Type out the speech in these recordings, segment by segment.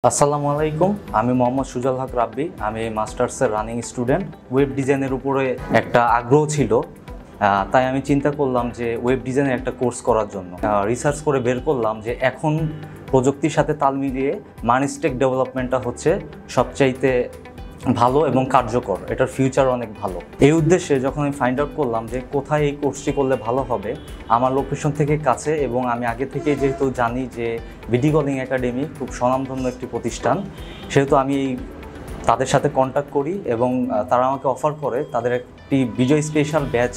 আসসালামু আলাইকুম, আমি মোহাম্মদ সুজল হক রাব্বি। আমি মাস্টার্সের রানিং স্টুডেন্ট। ওয়েব ডিজাইনের উপরে একটা আগ্রহ ছিল, তাই আমি চিন্তা করলাম যে ওয়েব ডিজাইনের একটা কোর্স করার জন্য রিসার্চ করে বের করলাম যে এখন প্রযুক্তির সাথে তাল মিলিয়ে মানিস্টেক ডেভেলপমেন্টটা হচ্ছে সবচাইতে ভালো এবং কার্যকর, এটার ফিউচার অনেক ভালো। এই উদ্দেশ্যে যখন আমি ফাইন্ড আউট করলাম যে কোথায় এই কোর্সটি করলে ভালো হবে, আমার লোকেশন থেকে কাছে এবং আমি আগে থেকে যেহেতু জানি যে বিডি কলিং একাডেমি খুব স্বনামধন্য একটি প্রতিষ্ঠান, সেহেতু আমি তাদের সাথে কন্ট্যাক্ট করি এবং তারা আমাকে অফার করে তাদের একটি বিজয় স্পেশাল ব্যাচ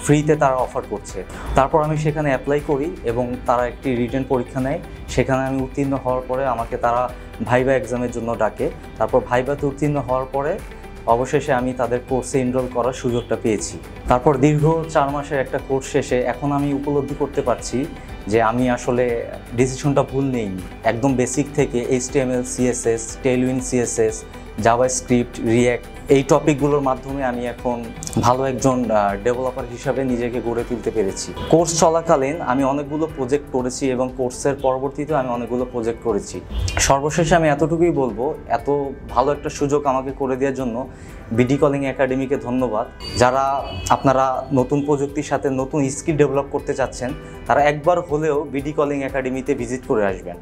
ফ্রিতে তারা অফার করছে। তারপর আমি সেখানে অ্যাপ্লাই করি এবং তারা একটি রিটেন পরীক্ষা নেয়। সেখানে আমি উত্তীর্ণ হওয়ার পরে আমাকে তারা ভাইবা এক্সামের জন্য ডাকে। তারপর ভাইবাতে উত্তীর্ণ হওয়ার পরে অবশেষে আমি তাদের কোর্সে এনরোল করার সুযোগটা পেয়েছি। তারপর দীর্ঘ 4 মাসের একটা কোর্স শেষে এখন আমি উপলব্ধি করতে পারছি যে আমি আসলে ডিসিশনটা ভুল নেইনি। একদম বেসিক থেকে HTML, CSS, টেইলউইন্ড CSS, JavaScript, react এই টপিকগুলোর মাধ্যমে আমি এখন ভালো একজন ডেভেলপার হিসাবে নিজেকে গড়ে তুলতে পেরেছি। কোর্স চলাকালীন আমি অনেকগুলো প্রজেক্ট করেছি এবং কোর্সের পরবর্তীতেও আমি অনেকগুলো প্রজেক্ট করেছি। সর্বশেষে আমি এতটুকুই বলবো, এত ভালো একটা সুযোগ আমাকে করে দেওয়ার জন্য বিডি কলিং একাডেমিকে ধন্যবাদ। যারা আপনারা নতুন প্রযুক্তির সাথে নতুন স্কিল ডেভেলপ করতে চাচ্ছেন, তারা একবার হলেও বিডি কলিং একাডেমিতে ভিজিট করে আসবেন।